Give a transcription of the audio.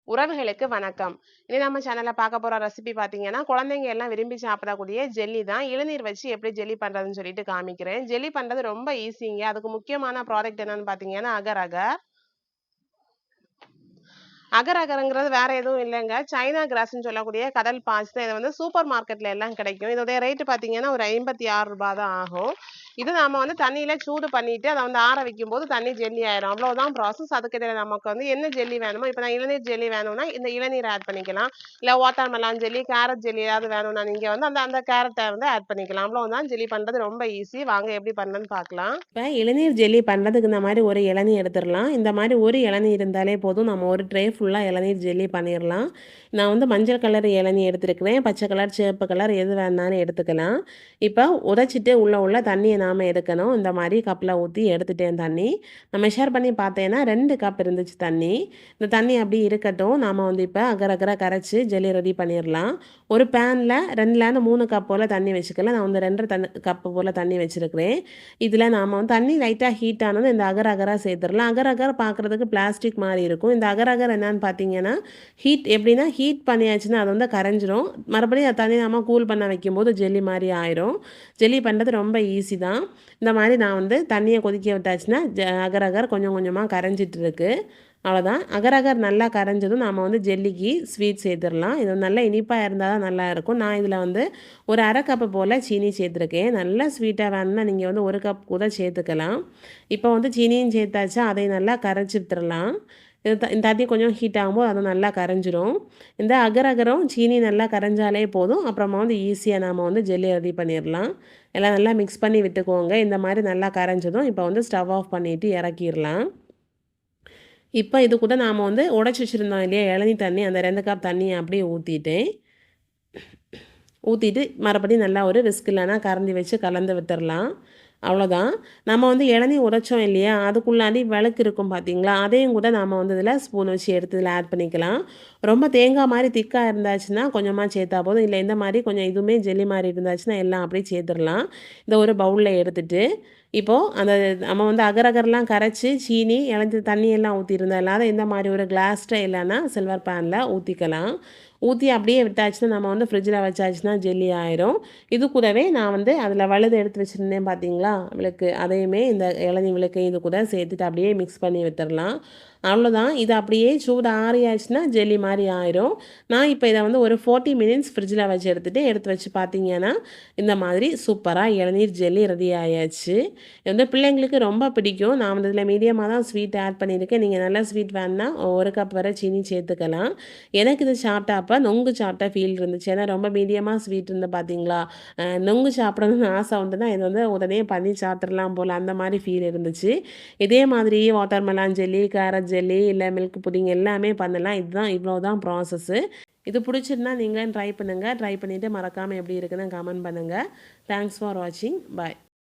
உறவுகளுக்கு வணக்கம். இனி நம்ம சேனல்ல பார்க்க போற ரெசிபி பார்த்தீங்கன்னா, குழந்தைங்க எல்லாம் விரும்பி சாப்பிடக்கூடிய ஜெல்லி தான். இளநீர் வச்சு எப்படி ஜெல்லி பண்றதுன்னு சொல்லிட்டு காமிக்கிறேன். ஜெல்லி பண்றது ரொம்ப ஈஸிங்க. அதுக்கு முக்கியமான ப்ராடக்ட் என்னன்னு பார்த்தீங்கன்னா, அகர் அகர். அகர் அகர்ங்கிறது வேற எதுவும் இல்லங்க. சைனா கிராஸ்ன்னு சொல்லக்கூடிய கடல் பாசி தான். இது வந்து சூப்பர் மார்க்கெட்ல எல்லாம் கிடைக்கும். இதோடைய ரேட் பார்த்தீங்கன்னா, ஒரு ரூ. 56 தான் ஆகும். இது நாம வந்து தண்ணியில சூடு பண்ணிட்டு, அத வந்து ஆற வைக்கும்போது தண்ணி ஜெல்லி ஆயிரும். அவ்வளவுதான் ப்ராசஸ். அதுக்கு இதுல நமக்கு வந்து என்ன ஜெல்லி வேணுமோ, இப்ப நான் இளநீர் ஜெல்லி வேணும்னா, இந்த இளநீர் ஆட் பண்ணிக்கலாம். இல்ல வாட்டர்மெலன் ஜெல்லி, கேரட் ஜெல்லி ஏதாவது வேணும்னா, நீங்க வந்து அந்த அந்த கேரட்ட வந்து ஆட் பண்ணிக்கலாம். அவ்வளவுதான். ஜெல்லி பண்றது ரொம்ப ஈஸி. வாங்க எப்படி பண்ணணும்னு பார்க்கலாம். இப்ப இளநீர் ஜெல்லி பண்றதுக்கு இந்த மாரி ஒரு இளநீ எடுத்துறலாம். இந்த மாரி ஒரு இளநீ இருந்தாலே போதும். நம்ம ஒரு ட்ரே ஃபுல்லா இளநீர் ஜெல்லி பண்ணிறலாம். நான் வந்து மஞ்சள் கலர் இளநீ எடுத்திருக்கிறேன். பச்சை கலர், சிவப்பு கலர் எது வேணாலும் எடுத்துக்கலாம். இப்ப உடைச்சிட்டு உள்ள தண்ணிய நாம எடுக்கணும். இந்த மாரி கப்ல ஊத்தி எடுத்துட்டேன் தண்ணி. நான் மெஷர் பண்ணி பார்த்தேன்னா 2 கப் இருந்துச்சு தண்ணி. இந்த தண்ணி அப்படி இருக்கட்டும். நாம வந்து இப்ப அகர் அகரா கரைச்சு ஜெல்லி ரெடி பண்ணிறலாம். ஒரு பேன்ல 2லேருந்து 3 கப் போல தண்ணி வச்சுக்கலாம். நான் வந்து 2 கப் போல தண்ணி வச்சிருக்கிறேன். இதுல நாம வந்து தண்ணி லைட்டா ஹீட் ஆனதும் இந்த அகர் அகரா சேர்த்துறலாம். அகர் அகர் பார்க்கறதுக்கு பிளாஸ்டிக் மாரி இருக்கும். இந்த அகர் அகர் என்னன்னு பார்த்தீங்கன்னா, எப்படின்னா ஹீட் பண்ணியாச்சுன்னா அது வந்து கரைஞ்சிரும். மறுபடியும் அந்த தண்ணி நம்ம கூல் பண்ண வைக்கும்போது ஜெல்லி மாரி ஆயிரும். ஜெல்லி பண்ணுறது ரொம்ப ஈஸி தான். இந்த மாதிரி நான் வந்து தண்ணியை கொதிக்க விட்டாச்சுன்னா அகர் அகர் கொஞ்சம் கொஞ்சமாக கரைஞ்சிட்டு இருக்கு. அவ்வளோதான். அகர் அகர் நல்லா கரைஞ்சதும் நாம் வந்து ஜெல்லிக்கு ஸ்வீட் சேர்த்துடலாம். இது நல்லா இனிப்பாக இருந்தால் தான் நல்லா இருக்கும். நான் இதில் வந்து ஒரு அரை கப்பு போல் சீனி சேர்த்துருக்கேன். நல்லா ஸ்வீட்டாக வேணும்னா நீங்கள் வந்து ஒரு கப் கூட சேர்த்துக்கலாம். இப்போ வந்து சீனியும் சேர்த்தாச்சா அதை நல்லா கரைச்சி விட்டுறலாம். இந்த தண்ணி கொஞ்சம் ஹீட் ஆகும்போது அது நல்லா கரைஞ்சிரும். இந்த அகர் அகரும் சீனி நல்லா கரைஞ்சாலே போதும். அப்புறமா வந்து ஈஸியாக நாம் வந்து ஜெல்லி ரெடி பண்ணிடலாம். எல்லாம் நல்லா மிக்ஸ் பண்ணி விட்டுக்கோங்க. இந்த மாதிரி நல்லா கரைஞ்சதும் இப்போ வந்து ஸ்டவ் ஆஃப் பண்ணிவிட்டு இறக்கிடலாம். இப்போ இது கூட நாம் வந்து உடைச்சி வச்சுருந்தோம் இல்லையா இளநீ தண்ணி, அந்த 2 கப் தண்ணியை அப்படியே ஊற்றிட்டு மறுபடியும் நல்லா ஒரு விஸ்க் இல்லைனா கரண்டி வச்சு கலந்து விட்டுறலாம். அவ்வளோதான். நம்ம வந்து இளநீ உடைச்சோம் இல்லையா, அதுக்குள்ளாடி விளக்கு இருக்கும் பார்த்தீங்களா, அதையும் கூட நாம் வந்து இதில் ஸ்பூன் வச்சு எடுத்து இதில் ஆட் பண்ணிக்கலாம். ரொம்ப தேங்காய் மாதிரி திக்காக இருந்தாச்சுன்னா கொஞ்சமாக சேர்த்தா போதும். இல்லை இந்த மாதிரி கொஞ்சம் இதுவுமே ஜெல்லி மாதிரி இருந்தாச்சுன்னா எல்லாம் அப்படியே சேர்த்துடலாம். இந்த ஒரு பவுலில் எடுத்துட்டு இப்போது அந்த நம்ம வந்து அகர் அகர்லாம் கரைச்சி சீனி இளநீ தண்ணி எல்லாம் ஊற்றிருந்தோம் இல்லாத இந்த மாதிரி ஒரு கிளாஸ்ட இல்லைன்னா சில்வர் பேனில் ஊற்றிக்கலாம். ஊற்றி அப்படியே விட்டாச்சுன்னா நம்ம வந்து ஃப்ரிட்ஜில் வச்சாச்சுன்னா ஜெல்லி ஆயிரும். இது கூடவே நான் வந்து அதில் வழுது எடுத்து வச்சுருந்தேன் பார்த்தீங்களா விளக்கு, அதையுமே இந்த இளநீ விளக்கையும் இது கூட சேர்த்துட்டு அப்படியே மிக்ஸ் பண்ணி விட்டுறலாம். அவ்வளோதான். இது அப்படியே சூடு ஆறியாச்சுன்னா ஜெல்லி மாதிரி ஆயிரும். நான் இப்போ இதை வந்து ஒரு 40 மினிட்ஸ் ஃப்ரிட்ஜில் வச்சு எடுத்து வச்சு பார்த்தீங்கன்னா இந்த மாதிரி சூப்பராக இளநீர் ஜெல்லி ரெடி ஆயாச்சு. இது வந்து பிள்ளைங்களுக்கு ரொம்ப பிடிக்கும். நான் வந்து இதில் மீடியமாக தான் ஸ்வீட் ஆட் பண்ணியிருக்கேன். நீங்கள் நல்லா ஸ்வீட் வேணுன்னா 1 கப் வரை சீனி சேர்த்துக்கலாம். எனக்கு இது சாப்பிட்டாப்ப நொங்கு சாப்பிட்டா ஃபீல் இருந்துச்சு. ஏன்னா ரொம்ப மீடியமாக ஸ்வீட் இருந்து பார்த்தீங்களா, நொங்கு சாப்பிடணும்னு ஆசை வந்துன்னா இது வந்து உடனே பண்ணி சாப்பிட்றலாம் போல் அந்த மாதிரி ஃபீல் இருந்துச்சு. இதே மாதிரி வாட்டர்மெலன் ஜெல்லி, கேரட் ஜெல்லி, இல்லை மில்க் புடிங் எல்லாமே பண்ணலாம். இவ்வளோதான் ப்ராசஸ்ஸு. இது பிடிச்சிருந்தா நீங்களும் ட்ரை பண்ணுங்கள். ட்ரை பண்ணிவிட்டு மறக்காமல் எப்படி இருக்குன்னு கமெண்ட் பண்ணுங்கள். தேங்க்ஸ் ஃபார் வாட்சிங். பாய்.